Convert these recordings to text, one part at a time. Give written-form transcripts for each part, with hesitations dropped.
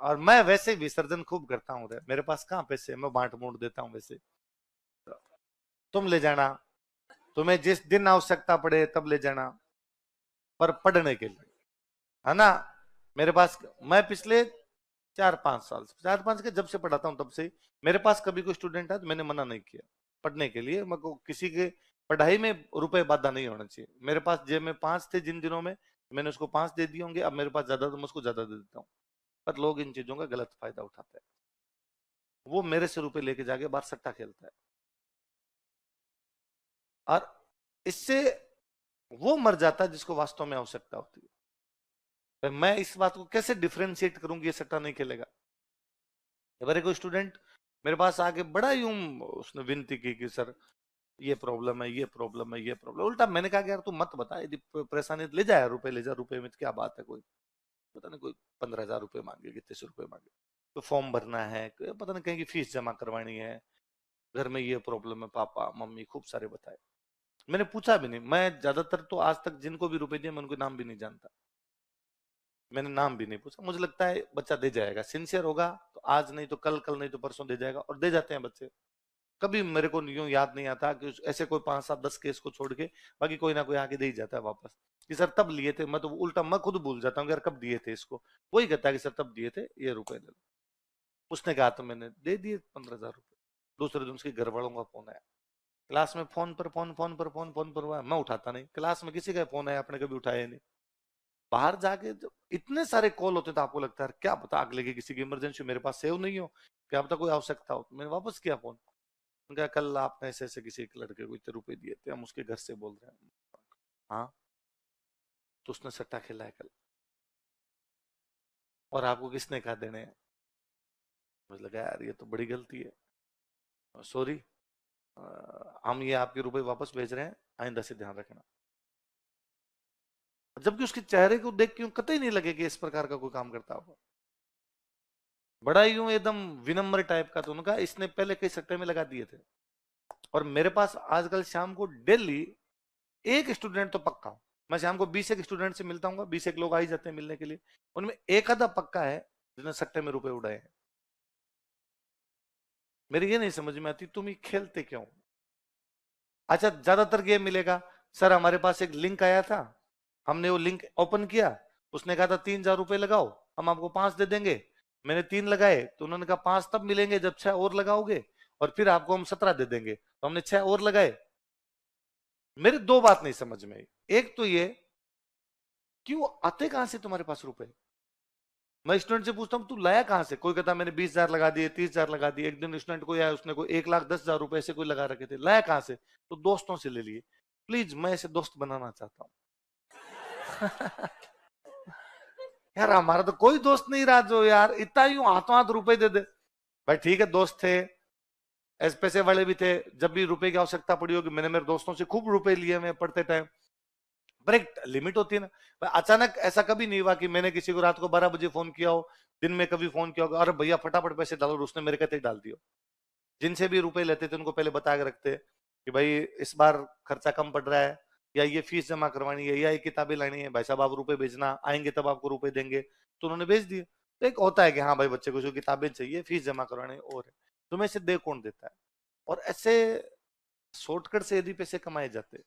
और मैं वैसे विसर्जन खूब करता हूँ, मेरे पास कहाँ पैसे, मैं बांट बूंट देता हूँ वैसे। तुम ले जाना, तुम्हें जिस दिन आवश्यकता पड़े तब ले जाना, पर पढ़ने के लिए, है ना। मेरे पास, मैं पिछले 4-5 साल से, 4-5 के जब से पढ़ाता हूँ तब से मेरे पास कभी कोई स्टूडेंट है तो मैंने मना नहीं किया पढ़ने के लिए। मेरे को किसी के पढ़ाई में रुपए बाधा नहीं होना चाहिए। मेरे पास जेब में 5 थे जिन दिनों में, मैंने उसको 5 दे दिए होंगे, अब मेरे पास ज्यादा तो मैं उसको ज्यादा दे देता हूँ। पर लोग इन चीजों का गलत फायदा उठाते हैं। वो मेरे से रुपए लेके जाके बाहर सट्टा खेलता है, और इससे वो मर जाता है जिसको वास्तव में आवश्यकता होती है। तो मैं इस बात को कैसे डिफ्रेंशिएट करूंगी, ये सट्टा नहीं खेलेगा। मेरे कोई स्टूडेंट मेरे पास आके बड़ा यूं उसने विनती की कि सर ये प्रॉब्लम है, ये प्रॉब्लम है, ये प्रॉब्लम। उल्टा मैंने कहा कि यार तू मत बता, यदि परेशानी है तो ले जा यार, रुपए ले जा, रुपए में तो क्या बात है। कोई पता नहीं, कोई 15,000 रुपए मांगे, कितने सौ रुपए मांगे, तो फॉर्म भरना है, पता नहीं कहीं की फीस जमा करवानी है, घर में ये प्रॉब्लम है, पापा मम्मी खूब सारे बताए। मैंने पूछा भी नहीं, मैं ज्यादातर तो आज तक जिनको भी रुपए दिए मैं उनके नाम भी नहीं जानता, मैंने नाम भी नहीं पूछा। मुझे लगता है बच्चा दे जाएगा, सिंसियर होगा तो आज नहीं तो कल, कल नहीं तो परसों दे जाएगा, और दे जाते हैं बच्चे। कभी मेरे को यूं याद नहीं आता कि ऐसे कोई 5-7-10 केस को छोड़ के बाकी कोई ना कोई आके दे ही जाता है वापस, कि सर तब लिए थे। मैं तो उल्टा मैं खुद भूल जाता हूँ कि यार कब दिए थे इसको। वही कहता है कि सर तब दिए थे, ये रुपए ले लो। उसने कहा तो मैंने दे दिए 15,000 रुपए। दूसरे दिन उसके घर वालों का फोन आया, क्लास में फोन पर फोन, फोन पर फोन, फोन पर हुआ, मैं उठाता नहीं, क्लास में किसी का फोन आया आपने कभी उठाया नहीं। बाहर जाके जब इतने सारे कॉल होते तो आपको लगता है क्या पता अगले की किसी की इमरजेंसी मेरे पास सेव नहीं हो, क्या पता कोई आवश्यकता हो। तो मैंने वापस किया फोन, उनका कल आपने ऐसे ऐसे किसी एक लड़के को इतने रुपए दिए थे, हम उसके घर से बोल रहे हैं। हाँ, तो उसने सट्टा खेला है कल, और आपको किसने कहा देने हैं। मुझे लगा यार ये तो बड़ी गलती है, सॉरी, हम ये आपके रुपए वापस भेज रहे हैं, आइंदा से ध्यान रखना। जबकि उसके चेहरे को देख के कतई नहीं लगे कि इस प्रकार का कोई काम करता होगा, बड़ा यूं एकदम विनम्र टाइप का। तो उनका इसने पहले कई सट्टे में लगा दिए थे। और मेरे पास आजकल शाम को डेली एक स्टूडेंट तो पक्का, मैं शाम को 20 एक स्टूडेंट से मिलता हूँ, 20 एक लोग आ ही जाते हैं मिलने के लिए, उनमें एक आधा पक्का है जिसने सट्टे में रुपए उड़ाए हैं। मेरी ये नहीं समझ में आती तुम ये खेलते क्यों। अच्छा, ज्यादातर गेम मिलेगा, सर हमारे पास एक लिंक आया था, हमने वो लिंक ओपन किया, उसने कहा था 3,000 रुपए लगाओ, हम आपको 5 दे देंगे। मैंने 3 लगाए तो उन्होंने कहा 5 तब मिलेंगे जब 6 और लगाओगे, और फिर आपको हम 17 दे देंगे, तो हमने 6 और लगाए। मेरे दो बात नहीं समझ में आई। एक तो ये, क्यों आते कहां से तुम्हारे पास रुपए। मैं स्टूडेंट से पूछता हूँ तू लाया कहां से, कोई कहता मैंने 20,000 लगा दिए, 30,000 लगा दिए। एक दिन स्टूडेंट को आया, उसने कोई 1,10,000 रुपए ऐसे कोई लगा रखे थे, लाया कहां से, तो दोस्तों से ले लिए। प्लीज मैं ऐसे दोस्त बनाना चाहता हूँ। यार हमारा तो कोई दोस्त नहीं रहा जो यार इतना यूं हाथों हाथ रुपए दे दे। भाई ठीक है, दोस्त थे, ऐसे पैसे वाले भी थे, जब भी रुपए की आवश्यकता पड़ी होगी मैंने मेरे दोस्तों से खूब रुपए लिए मैं पढ़ते टाइम। पर एक लिमिट होती है ना। भाई अचानक ऐसा कभी नहीं हुआ कि मैंने किसी को रात को 12 बजे फोन किया हो, दिन में कभी फोन किया होगा, अरे भैया फटाफट पैसे डालो, और उसने मेरे कहते ही डाल दिया। जिनसे भी रुपए लेते थे उनको पहले बता के रखते कि भाई इस बार खर्चा कम पड़ रहा है, या ये फीस जमा करवानी है, या ये किताबें लानी है, भाई साहब आप रुपए भेजना, आएंगे तब आपको रुपए देंगे। तो उन्होंने भेज दिए। तो एक होता है कि हाँ भाई बच्चे को जो किताबें चाहिए, फीस जमा करवानी और है, तुम्हें इसे दे कौन देता है। और ऐसे शॉर्टकट से यदि पैसे कमाए जाते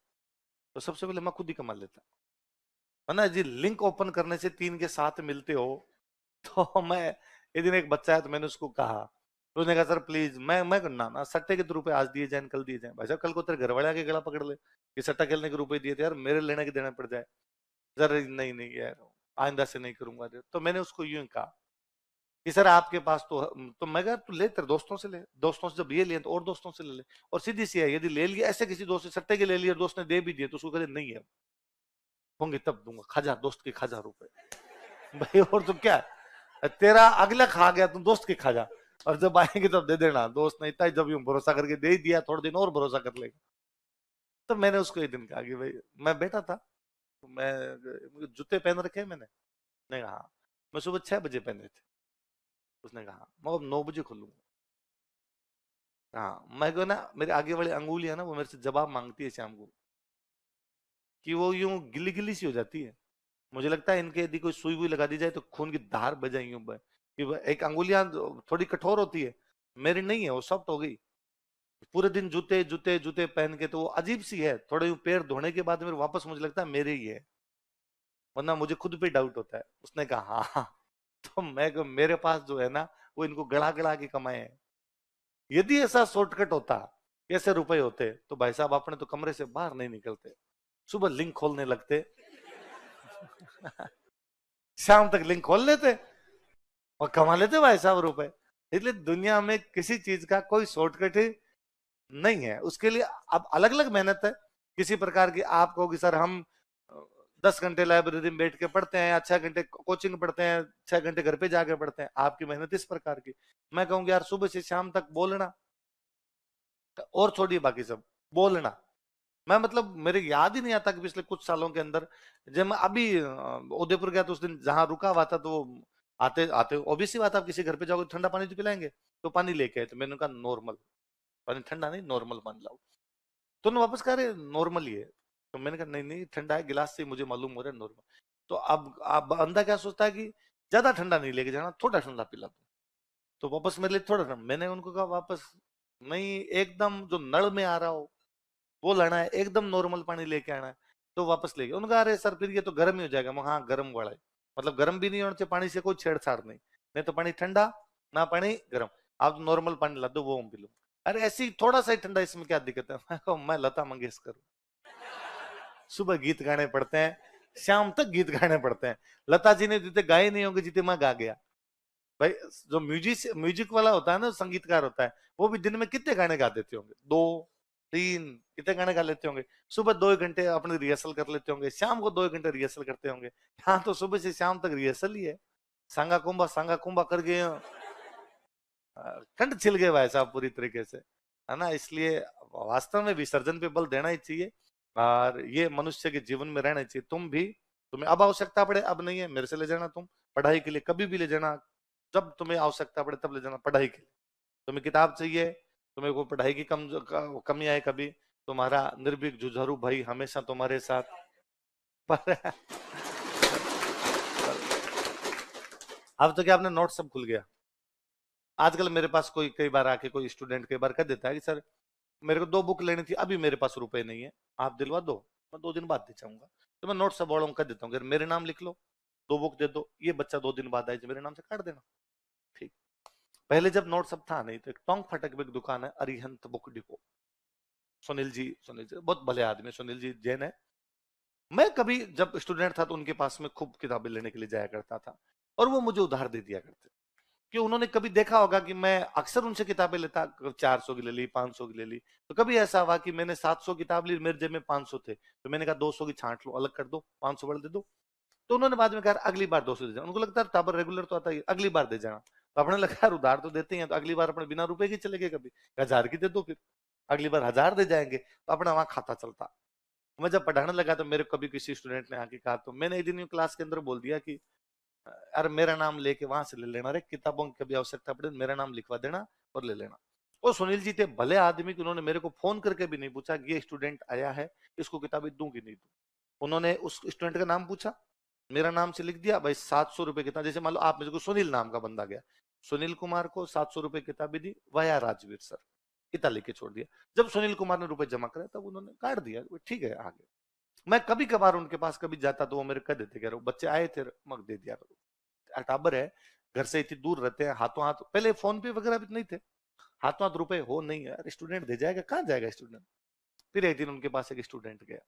तो सबसे पहले मैं खुद ही कमा लेता, है ना जी। लिंक ओपन करने से 3 के साथ मिलते हो। तो मैं, एक दिन एक बच्चा है तो मैंने उसको कहा, तो उसने कहा सर प्लीज, मैं ना ना सट्टे के तो रुपए आज दिए जाए कल दिए जाए। भाई साहब कल को तेरे घर वाले आके गला पकड़ ले कि सट्टा खेलने के रुपए दिए थे यार, मेरे लेने के देने पड़ जाए। सर नहीं नहीं यार, आइंदा से नहीं करूंगा। तो मैंने उसको यूं ही कहा कि सर आपके पास तो मैं कहा तू ले, तेरे दोस्तों से ले, दोस्तों से जब ये लिए तो और दोस्तों से ले ले। और सीधी सी है, यदि ले लिया ऐसे किसी दोस्त से सट्टे के ले लिया, दोस्त ने दे भी दिए, तो उसको कहते नहीं है, होंगे तब दूंगा, खजा दोस्त के खजा रुपए। भाई और तो क्या है? तेरा अगला खा गया, तुम दोस्त के खा जा, और जब आएंगे तब दे देना। दोस्त ने इतना जब यूं भरोसा करके दे ही दिया, थोड़े दिन और भरोसा कर लेगा। तो मैंने उसको एक दिन कहा कि भाई, मैं बैठा था, तो मुझे जूते पहन रखे हैं मैंने, नहीं कहा हाँ। मैं सुबह 6 बजे पहने थे, उसने कहा मैं अब 9 बजे खोलूंगा। हाँ, मैं को ना मेरे आगे वाली अंगुली है ना, वो मेरे से जवाब मांगती है शाम को, कि वो यूं गिल्ली गिल्ली सी हो जाती है। मुझे लगता है इनके यदि कोई सुई वुई लगा दी जाए तो खून की धार बजाएंगे। कि एक अंगुलियां थोड़ी कठोर होती है, मेरी नहीं है, वो सॉफ्ट हो गई। पूरे दिन जूते जूते जूते पहन के तो वो अजीब सी है, थोड़े यूं पैर धोने के बाद मेरे वापस मुझे लगता है मेरे ही है, वरना मुझे खुद पे डाउट होता है। उसने कहा हाँ हाँ। तो मैं कहूं, मेरे पास जो है ना, वो इनको गड़ा गड़ा के कमाए हैं। यदि ऐसा शॉर्टकट होता, कैसे रुपए होते, तो भाई साहब अपने तो कमरे से बाहर नहीं निकलते, सुबह लिंक खोलने लगते। शाम तक लिंक खोल लेते और कमा लेते भाई साहब रुपए। इसलिए दुनिया में किसी चीज का कोई शॉर्टकट ही नहीं है, उसके लिए अब अलग अलग मेहनत है। किसी प्रकार की आप कहोगे सर हम 10 घंटे लाइब्रेरी में बैठ के पढ़ते हैं या 6 घंटे कोचिंग पढ़ते हैं, 6 घंटे घर पे जाके पढ़ते हैं, आपकी मेहनत इस प्रकार की। मैं कहूंगी यार सुबह से शाम तक बोलना, और छोड़िए बाकी सब, बोलना। मैं मतलब मेरे याद ही नहीं आता कि पिछले कुछ सालों के अंदर, जब मैं अभी उदयपुर गया तो उस दिन जहां रुका हुआ था, तो वो आते आते ऑब्वियसली बात, आप किसी घर पे जाओगे ठंडा पानी तो पिलाएंगे, तो पानी लेके आए, तो मैंने कहा नॉर्मल पानी, ठंडा नहीं नॉर्मल मान लाओ। तो उन्होंने वापस कहा रहे नॉर्मल ही है, तो मैंने कहा नहीं नहीं ठंडा है, गिलास से मुझे मालूम हो रहा है नॉर्मल। तो अब बंदा क्या सोचता है कि ज्यादा ठंडा नहीं लेके जाना, थोड़ा ठंडा पिला दो, तो वापस मेरे लिए थोड़ा ठंडा। मैंने उनको कहा वापस नहीं, एकदम जो नल में आ रहा हो वो लाना है, एकदम नॉर्मल पानी लेके आना है। तो वापस ले गए, उनका अरे सर फिर ये तो गर्म ही हो जाएगा। मैं हाँ गर्म वाला है, मतलब गर्म भी नहीं होना चाहिए, पानी से कोई छेड़छाड़ नहीं, नहीं तो पानी ठंडा ना पानी गर्म, आप नॉर्मल पानी ला दो वो हम पी लूं। अरे ऐसे ही थोड़ा सा ही ठंडा, इसमें क्या दिक्कत है। मैं कहा, मैं लता मंगेशकर हूं, सुबह गीत गाने पड़ते हैं, शाम तक गीत गाने पड़ते हैं। लता जी ने जितने गाए नहीं होंगे जितने मैं गा गया। भाई जो म्यूजिक म्यूजिक वाला होता है ना, संगीतकार होता है, वो भी दिन में कितने गाने गा देते होंगे, 2 3 कितने गाने गा लेते होंगे। सुबह 2 घंटे अपने रिहर्सल कर लेते होंगे, शाम को 2 घंटे रिहर्सल करते होंगे। हाँ तो सुबह से शाम तक रिहर्सल ही है, सांगा कुंभा कर गए, कंठ छिल गए भाई साहब पूरी तरीके से, है ना। इसलिए वास्तव में विसर्जन पे बल देना ही चाहिए, और ये मनुष्य के जीवन में रहना चाहिए। तुम भी, तुम्हें अब आवश्यकता पड़े, अब नहीं है, मेरे से ले जाना, तुम पढ़ाई के लिए कभी भी ले जाना, जब तुम्हें आवश्यकता पड़े तब ले जाना पढ़ाई के लिए। तुम्हें किताब चाहिए, तुम्हें कोई पढ़ाई की कमी आए कभी, तुम्हारा निर्भीक जुझारू भाई हमेशा तुम्हारे साथ। पर अब तो क्या, आपने नोट सब खुल गया। आजकल मेरे पास कोई कई बार आके कोई स्टूडेंट कई बार कह देता है कि सर मेरे को 2 बुक लेनी थी, अभी मेरे पास रुपए नहीं है, आप दिलवा दो, मैं 2 दिन बाद दे जाऊंगा। तो मैं नोट सब वालों को कह देता हूँ मेरे नाम लिख लो, 2 बुक दे दो, ये बच्चा 2 दिन बाद आए मेरे नाम से काट देना। ठीक। पहले जब नोट सब था नहीं, तो एक टोंक फटक में एक दुकान है, अरिहंत बुक डिपो, सुनील जी बहुत भले आदमी, सुनील जी जैन है। मैं कभी जब स्टूडेंट था तो उनके पास में खूब किताबें लेने के लिए जाया करता था, और वो मुझे उधार दे दिया करते, कि उन्होंने कभी देखा होगा कि मैं अक्सर उनसे किताबें लेता, 400 की ले ली, 500 की ले ली। तो कभी ऐसा हुआ कि मैंने 700 किताब ली, मेरे जेब में 500 थे, तो मैंने कहा 200 की छांट लो, अलग कर दो, 500 वाले दे दो। तो उन्होंने बाद में कहा अगली बार 200 दे जाना, उनको लगता है टाबर रेगुलर तो आता ही, अगली बार दे जाना। तो अपने लगा यार उधार तो देते हैं, तो अगली बार अपने बिना रुपए की चले गए, कभी 1000 की दे दो, फिर अगली बार 1000 दे जाएंगे, तो अपना वहां खाता चलता। मैं जब पढ़ाने लगा तो मेरे कभी किसी स्टूडेंट ने आके कहा, तो मैंने एक दिन क्लास के अंदर बोल दिया कि यार मेरा नाम लेके वहां से ले लेना रे, किताबों की कभी आवश्यकता पड़े मेरा नाम लिखवा देना और ले लेना। और सुनील जी थे भले आदमी कि उन्होंने मेरे को फोन करके भी नहीं पूछा कि ये स्टूडेंट आया है, इसको किताबें दूं कि नहीं दूं। उन्होंने उस स्टूडेंट का नाम पूछा, मेरा नाम से लिख दिया, भाई 700 रुपए किताब, जैसे मान लो आप मेरे को सुनील नाम का बंदा गया, सुनील कुमार को 700 रुपए किताबें दी वाया राजवीर सर, इतना लिख के छोड़ दिया। जब सुनील कुमार ने रुपए जमा करे तब उन्होंने काट दिया, ठीक है आगे। मैं कभी कभार उनके पास कभी जाता तो वो मेरे कह देते, कह रहे बच्चे आए थे, मग दे दिया, टाबर है, घर से इतनी दूर रहते हैं, हाथों हाथ, पहले फोन पे वगैरह भी नहीं थे, हाथों हाथ रुपए हो नहीं यार, स्टूडेंट दे जाएगा, कहाँ जाएगा स्टूडेंट। फिर एक दिन उनके पास एक स्टूडेंट गया,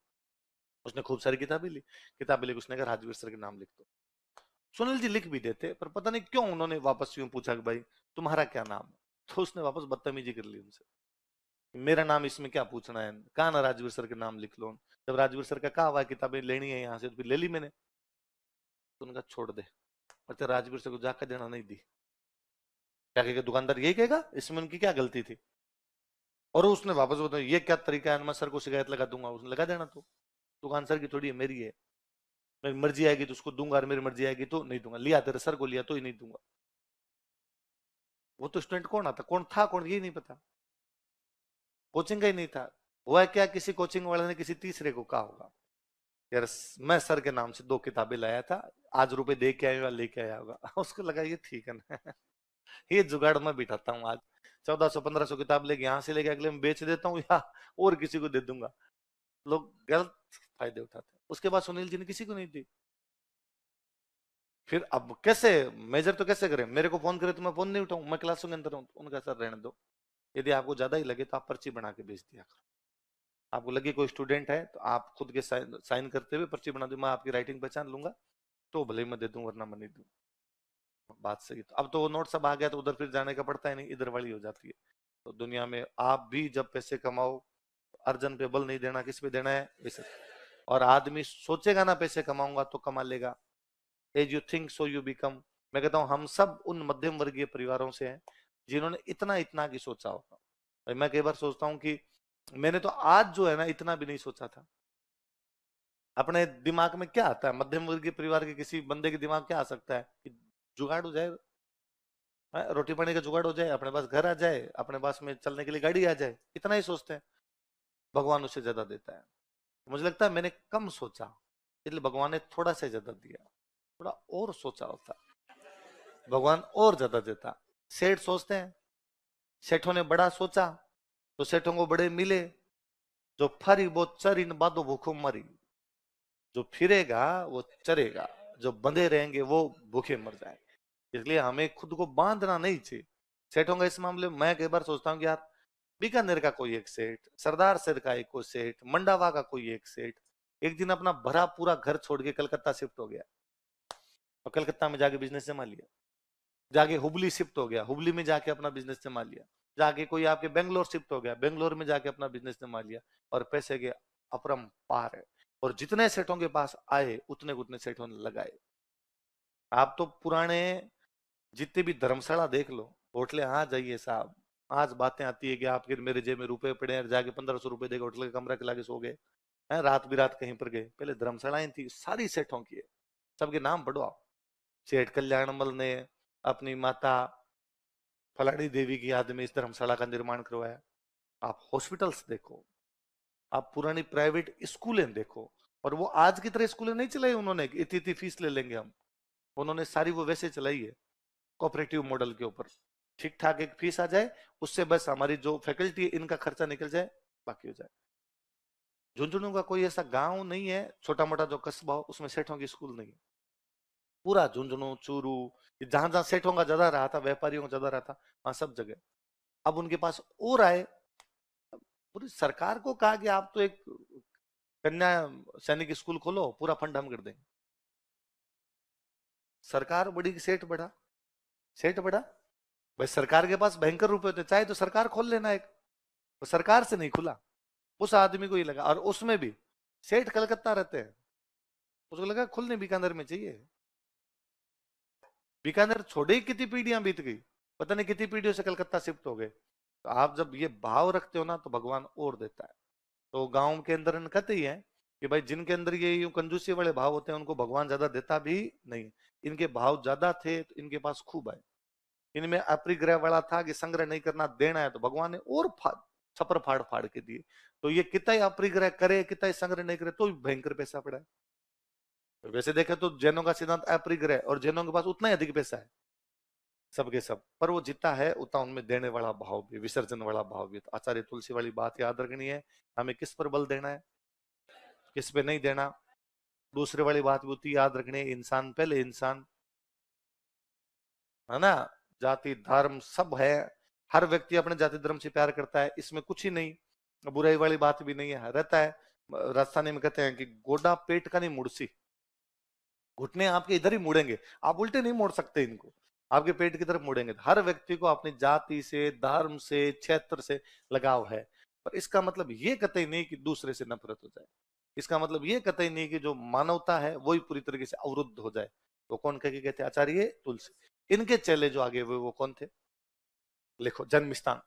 उसने खूब सारी किताबें ली, उसने कहा राजवीर सर के नाम लिख दो। सुनील जी लिख भी देते, पर पता नहीं क्यों उन्होंने वापस यूं पूछा कि भाई तुम्हारा क्या नाम है, तो उसने वापस बदतमीजी कर ली उनसे, मेरा नाम इसमें क्या पूछना है, कहा ना राजवीर सर के नाम लिख लो। जब राजवीर सर का कहा हुआ किताबें लेनी है यहाँ से, तो फिर ले ली मैंने। तो उनका छोड़ दे, अच्छा राजवीर सर को जाकर देना नहीं दी, क्या कहेगा दुकानदार, यही कहेगा इसमें उनकी क्या गलती थी। और उसने वापस बताया ये क्या तरीका है, मैं सर को शिकायत लगा दूंगा, उसने लगा देना, तो दुकान सर की थोड़ी है, मेरी है, मेरी मर्जी आएगी तो उसको दूंगा, और मेरी मर्जी आएगी तो नहीं दूंगा, लिया तेरे सर को लिया तो ही नहीं दूंगा। वो तो स्टूडेंट कौन आता, कौन था कौन ये नहीं पता, कोचिंग का ही नहीं था, हुआ क्या किसी कोचिंग वाले ने किसी तीसरे को कहा होगा, यार मैं सर के नाम से 2 किताबें लाया था, आज रुपए दे के आया लेके आया होगा। उसको लगा ये ठीक है ना। ये जुगाड़ मैं बिठाता हूँ आज, 1400-1500 किताब लेके यहाँ से लेके अगले में बेच देता हूँ या और किसी को दे दूंगा। लोग गलत फायदे उठाते हैं। उसके बाद सुनील जी ने किसी को नहीं दी। फिर अब कैसे मेजर तो कैसे करें, मेरे को फोन करे तो मैं फोन नहीं उठाऊं, मैं क्लासों के अंदर हूं, उनका सर रहने दो, यदि आपको ज्यादा ही लगे तो आप पर्ची बना के भेज दिया करो। आपको लगे कोई स्टूडेंट है तो आप खुद के साइन करते हुए पर्ची बना दो, मैं आपकी राइटिंग पहचान लूंगा तो भले ही मैं दे दूं वरना मैं नहीं दूं। बात सही। तो अब तो वो नोट सब आ गया तो उधर फिर जाने का पड़ता है नहीं, इधर वाली हो जाती है। तो दुनिया में आप भी जब पैसे कमाओ, अर्जन पे बल नहीं देना, किस पे देना है, वैसे। और आदमी सोचेगा ना पैसे कमाऊंगा तो कमा लेगा। As you think so you become. मैं कहता हूं हम सब उन मध्यम वर्गीय परिवारों से हैं जिन्होंने इतना इतना की सोचा होगा। भाई मैं कई बार सोचता हूँ कि मैंने तो आज जो है ना इतना भी नहीं सोचा था। अपने दिमाग में क्या आता है, मध्यम वर्गीय परिवार के किसी बंदे के दिमाग क्या आ सकता है कि जुगाड़ हो जाए, रोटी पानी का जुगाड़ हो जाए, अपने पास घर आ जाए, अपने पास में चलने के लिए गाड़ी आ जाए, इतना ही सोचते हैं। भगवान उससे ज्यादा देता है। मुझे लगता है मैंने कम सोचा, इसलिए भगवान ने थोड़ा सा ज्यादा दिया। थोड़ा और सोचा होता भगवान और ज्यादा देता। सेठ सोचते हैं, सेठों ने बड़ा सोचा तो सेठों को बड़े मिले। जो फरी वो चर इन बादो भूखों मरी। जो फिरेगा वो चरेगा, जो बंधे रहेंगे वो भूखे मर जाएंगे। इसलिए हमें खुद को बांधना नहीं चाहिए। सेठों का इस मामले में मैं कई बार सोचता हूँ कि यार बीकानेर का कोई एक सेठ, सरदार सिर का एक कोई सेठ, मंडावा का कोई एक सेठ एक दिन अपना भरा पूरा घर छोड़ के कलकत्ता शिफ्ट हो गया और कलकत्ता में जाके बिजनेस जमा लिया। जाके हुबली शिफ्ट हो गया, हुबली में जाके अपना बिजनेस जमा लिया। जाके कोई आपके बेंगलोर शिफ्ट हो गया, बेंगलोर में जाके अपना बिजनेस जमा लिया। और पैसे के अपरंपार है। और जितने सेठों के पास आए उतने उतने सेठों ने लगाए। आप तो पुराने जितने भी धर्मशाला देख लो, होटलें, हाँ जाइए साहब, आज बातें आती है कि आपके मेरे जेब में रुपए पड़े हैं, जाके 1500 रुपए देके होटल का कमरा खिला के सो गए हैं, रात भी रात कहीं पर गए। पहले धर्मशालाएं थी सारी सेठों की है, सबके नाम पढ़ो आप। सेठ कल्याणमल ने अपनी माता फलानी देवी की याद में इस धर्मशाला का निर्माण करवाया। आप हॉस्पिटल्स देखो, आप पुरानी प्राइवेट स्कूलें देखो, और वो आज की तरह स्कूलें नहीं चलाई उन्होंने, इतनी इतनी फीस ले लेंगे हम। उन्होंने सारी वो वैसे चलाई है, कोऑपरेटिव मॉडल के ऊपर। ठीक ठाक एक फीस आ जाए, उससे बस हमारी जो फैकल्टी है इनका खर्चा निकल जाए, बाकी हो जाए। झुंझुनू का कोई ऐसा गांव नहीं है, छोटा मोटा जो कस्बा हो उसमें सेठों की स्कूल नहीं है। पूरा झुंझुनू, चूरू, जहां जहां सेठों का ज्यादा रहा था, व्यापारियों का ज्यादा रहा था, वहां सब जगह। अब उनके पास और आए, पूरी सरकार को कहा कि आप तो एक कन्या सैनिक स्कूल खोलो, पूरा फंड हम कर देंगे। सरकार बड़ी कि सेठ बड़ा, सेठ बड़ा। भाई सरकार के पास भयंकर रुपए होते, चाहे तो सरकार खोल लेना एक। वो सरकार से नहीं खुला, उस आदमी को ही लगा, और उसमें भी सेठ कलकत्ता रहते हैं, उसको लगा खुलने बीकानेर में चाहिए। बीकानेर छोड़े ही कितनी पीढ़ियां बीत गई, पता नहीं कितनी पीढ़ियों से कलकत्ता शिफ्ट हो गए। तो आप जब ये भाव रखते हो ना तो भगवान और देता है। तो गांव के अंदर कहते ही है कि भाई जिनके अंदर ये यूं कंजूसी वाले भाव होते हैं उनको भगवान ज्यादा देता भी नहीं। इनके भाव ज्यादा थे तो इनके पास खूब आए। इनमें अपरिग्रह वाला था कि संग्रह नहीं करना, देना है, तो भगवान ने और छपर फाड़ फाड़ के दिए। तो ये कितना ही अपरिग्रह करे, कितना ही संग्रह नहीं करे, तो भी भयंकर पैसा पड़ा है। तो वैसे देखे तो जैनों का सिद्धांत अपरिग्रह, और जैनों के पास उतना ही अधिक पैसा है सबके सब, पर वो जितना है उतना उनमें देने वाला भाव भी, विसर्जन वाला भाव भी। तो आचार्य तुलसी वाली बात याद रखनी है, हमें किस पर बल देना है, किस पे नहीं देना। दूसरे वाली बात भी उतनी याद रखनी है, इंसान पहले इंसान, है ना। जाति धर्म सब है, हर व्यक्ति अपने जाति धर्म से प्यार करता है, इसमें कुछ ही नहीं, बुराई वाली बात भी नहीं है, रहता है। राजस्थानी में कहते हैं कि गोडा पेट का नहीं मुड़सी। घुटने आपके इधर ही मुड़ेंगे, आप उल्टे नहीं मोड़ सकते इनको, आपके पेट की तरफ मुड़ेंगे। हर व्यक्ति को अपनी जाति से, धर्म से, क्षेत्र से लगाव है। पर इसका मतलब ये कतई नहीं कि दूसरे से नफरत हो जाए। इसका मतलब ये कतई नहीं कि जो मानवता है वही पूरी तरीके से अवरुद्ध हो जाए। वो कौन कह के कहते हैं, आचार्य तुलसी। इनके चेले जो आगे हुए वो कौन थे, लिखो, जन्म स्थान।